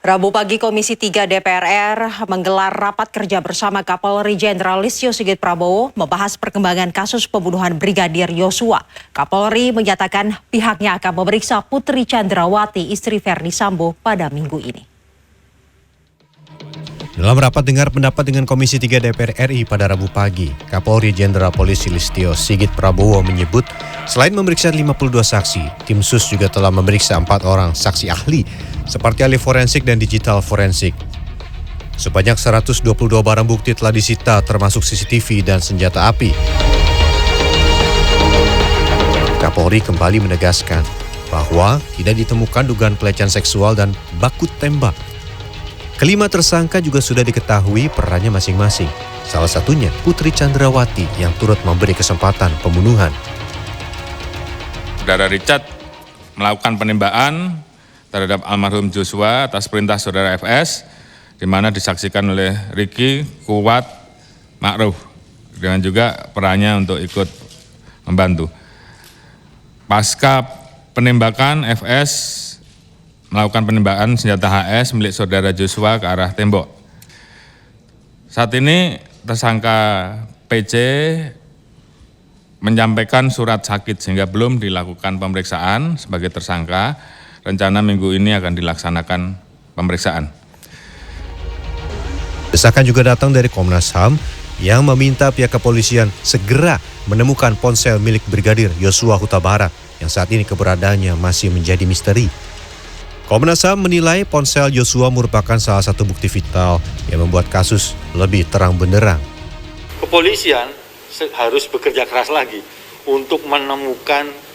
Rabu pagi Komisi 3 DPR menggelar rapat kerja bersama Kapolri Jenderal Listio Sigit Prabowo membahas perkembangan kasus pembunuhan Brigadir Yosua. Kapolri menyatakan pihaknya akan memeriksa Putri Chandrawati, istri Verdi Sambo, pada minggu ini. Dalam rapat dengar pendapat dengan Komisi 3 DPR RI pada Rabu pagi, Kapolri Jenderal Polisi Listio Sigit Prabowo menyebut selain memeriksa 52 saksi, tim SUS juga telah memeriksa 4 orang saksi ahli seperti ahli forensik dan digital forensik. Sebanyak 122 barang bukti telah disita termasuk CCTV dan senjata api. Kapolri kembali menegaskan bahwa tidak ditemukan dugaan pelecehan seksual dan baku tembak. Kelima tersangka juga sudah diketahui perannya masing-masing. Salah satunya Putri Chandrawati yang turut memberi kesempatan pembunuhan. Saudara Richard melakukan penembakan terhadap almarhum Joshua atas perintah saudara FS, di mana disaksikan oleh Ricky, Kuat, Ma'ruf, dengan juga perannya untuk ikut membantu. Pasca penembakan, FS melakukan penembakan senjata HS milik saudara Joshua ke arah tembok. Saat ini tersangka PC menyampaikan surat sakit sehingga belum dilakukan pemeriksaan sebagai tersangka. Rencana minggu ini akan dilaksanakan pemeriksaan. Desakan juga datang dari Komnas HAM yang meminta pihak kepolisian segera menemukan ponsel milik Brigadir Yosua Huta Barat yang saat ini keberadaannya masih menjadi misteri. Komnas HAM menilai ponsel Yosua merupakan salah satu bukti vital yang membuat kasus lebih terang benderang. Kepolisian harus bekerja keras lagi untuk menemukan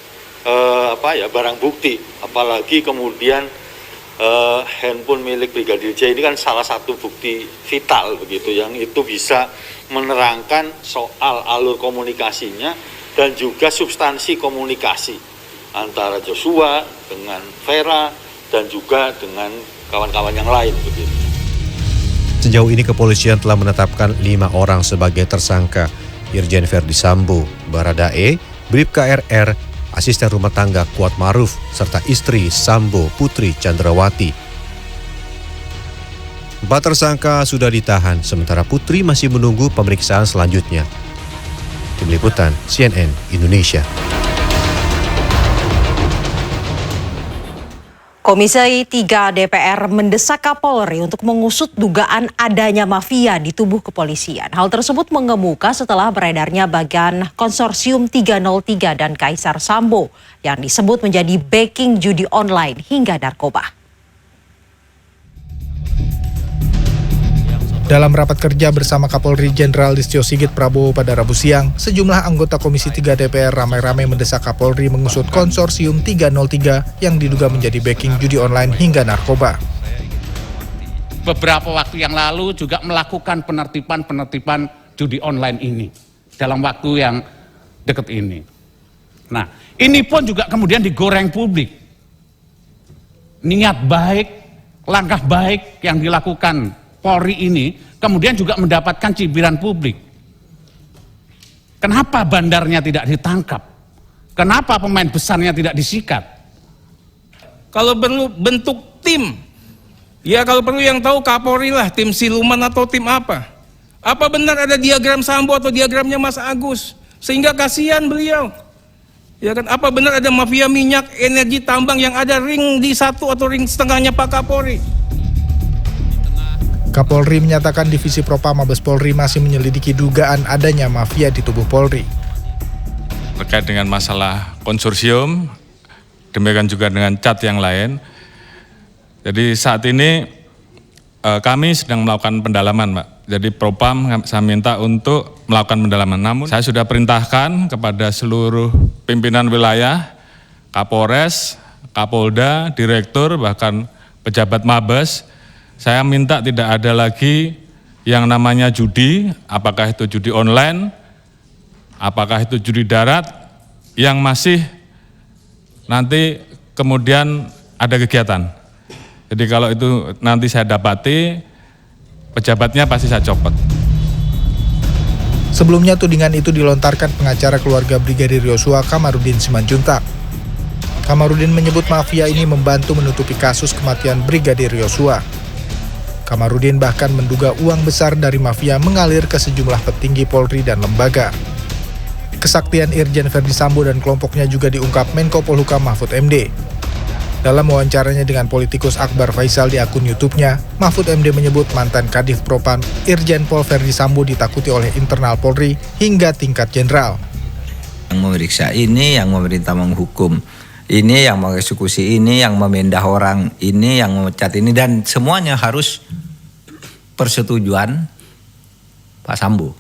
barang bukti, apalagi kemudian handphone milik Brigadir J ini kan salah satu bukti vital begitu, yang itu bisa menerangkan soal alur komunikasinya dan juga substansi komunikasi antara Joshua dengan Vera dan juga dengan kawan-kawan yang lain begitu. Sejauh ini kepolisian telah menetapkan 5 orang sebagai tersangka: Irjen Verdi Sambo, Baradae, Bribka RR, asisten rumah tangga Kuat Ma'ruf, serta istri Sambo, Putri Chandrawati. 4 tersangka sudah ditahan, sementara Putri masih menunggu pemeriksaan selanjutnya. Tim Liputan CNN Indonesia. Komisi 3 DPR mendesak Kapolri untuk mengusut dugaan adanya mafia di tubuh kepolisian. Hal tersebut mengemuka setelah beredarnya bagian konsorsium 303 dan Kaisar Sambo yang disebut menjadi backing judi online hingga narkoba. Dalam rapat kerja bersama Kapolri Jenderal Listio Sigit Prabowo pada Rabu siang, sejumlah anggota Komisi 3 DPR ramai-ramai mendesak Kapolri mengusut konsorsium 303 yang diduga menjadi backing judi online hingga narkoba. Beberapa waktu yang lalu juga melakukan penertiban judi online ini dalam waktu yang dekat ini. Nah, ini pun juga kemudian digoreng publik. Niat baik, langkah baik yang dilakukan Polri ini kemudian juga mendapatkan cibiran publik. Kenapa bandarnya tidak ditangkap? Kenapa pemain besarnya tidak disikat? Kalau perlu bentuk tim, ya kalau perlu yang tahu Kapolri lah, tim siluman atau tim apa. Apa benar ada diagram Sambo atau diagramnya Mas Agus? Sehingga kasihan beliau. Ya kan, apa benar ada mafia minyak, energi tambang yang ada ring di 1 atau ring setengahnya Pak Kapolri? Kapolri menyatakan Divisi Propam Mabes Polri masih menyelidiki dugaan adanya mafia di tubuh Polri. Terkait dengan masalah konsorsium, demikian juga dengan cat yang lain. Jadi saat ini kami sedang melakukan pendalaman, Pak. Jadi Propam saya minta untuk melakukan pendalaman. Namun saya sudah perintahkan kepada seluruh pimpinan wilayah, Kapolres, Kapolda, Direktur, bahkan pejabat Mabes. Saya minta tidak ada lagi yang namanya judi, apakah itu judi online, apakah itu judi darat, yang masih nanti kemudian ada kegiatan. Jadi kalau itu nanti saya dapati, pejabatnya pasti saya copot. Sebelumnya tudingan itu dilontarkan pengacara keluarga Brigadir Yosua, Kamarudin Simanjuntak. Kamarudin menyebut mafia ini membantu menutupi kasus kematian Brigadir Yosua. Kamarudin bahkan menduga uang besar dari mafia mengalir ke sejumlah petinggi Polri dan lembaga. Kesaktian Irjen Verdi Sambo dan kelompoknya juga diungkap Menko Polhukam Mahfud MD. Dalam wawancaranya dengan politikus Akbar Faisal di akun YouTube-nya, Mahfud MD menyebut mantan Kadif Propam Irjen Pol Verdi Sambo ditakuti oleh internal Polri hingga tingkat jenderal. Yang memeriksa ini, yang memerintah menghukum ini, yang mengeksekusi ini, yang memindah orang ini, yang memecat ini, dan semuanya harus persetujuan Pak Sambo.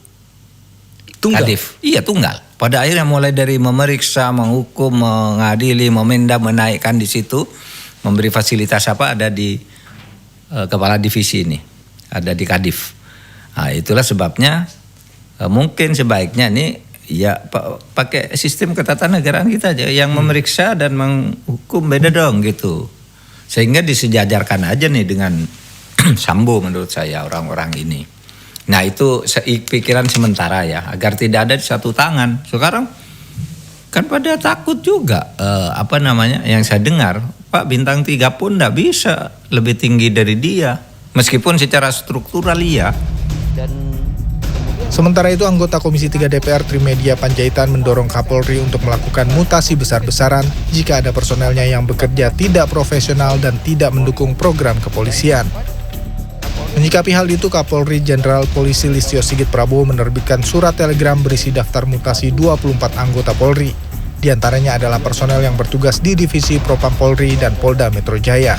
Tunggal? Kadif, iya tunggal. Pada akhirnya mulai dari memeriksa, menghukum, mengadili, memindah, menaikkan di situ, memberi fasilitas apa ada di kepala divisi ini, ada di Kadif. Nah, itulah sebabnya mungkin sebaiknya ini ya pakai sistem ketatanegaraan kita aja, yang memeriksa dan menghukum beda dong gitu, sehingga disejajarkan aja nih dengan Sambo menurut saya orang-orang ini. Nah itu pikiran sementara ya, agar tidak ada di satu tangan. Sekarang kan pada takut juga, yang saya dengar Pak Bintang 3 pun tidak bisa lebih tinggi dari dia, meskipun secara struktural iya. Sementara itu, anggota Komisi 3 DPR Trimedia Panjaitan mendorong Kapolri untuk melakukan mutasi besar-besaran jika ada personelnya yang bekerja tidak profesional dan tidak mendukung program kepolisian. Menyikapi hal itu, Kapolri Jenderal Polisi Listio Sigit Prabowo menerbitkan surat telegram berisi daftar mutasi 24 anggota Polri. Di antaranya adalah personel yang bertugas di Divisi Propam Polri dan Polda Metro Jaya.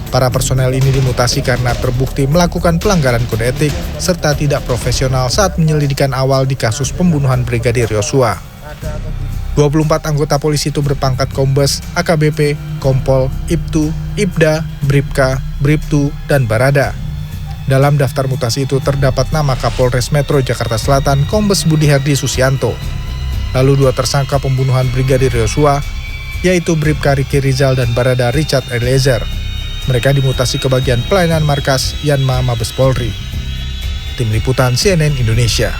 Para personel ini dimutasi karena terbukti melakukan pelanggaran kode etik serta tidak profesional saat penyelidikan awal di kasus pembunuhan Brigadir Yosua. 24 anggota polisi itu berpangkat Kombes, AKBP, Kompol, Ibtu, Ibda, Bribka, Bribtu, dan Barada. Dalam daftar mutasi itu terdapat nama Kapolres Metro Jakarta Selatan, Kombes Budi Herdi Susianto. Lalu 2 tersangka pembunuhan Brigadir Yosua, yaitu Bribka Riki Rizal dan Barada Richard Eliezer. Mereka dimutasi ke bagian pelayanan markas Yanma Mabes Polri. Tim Liputan CNN Indonesia.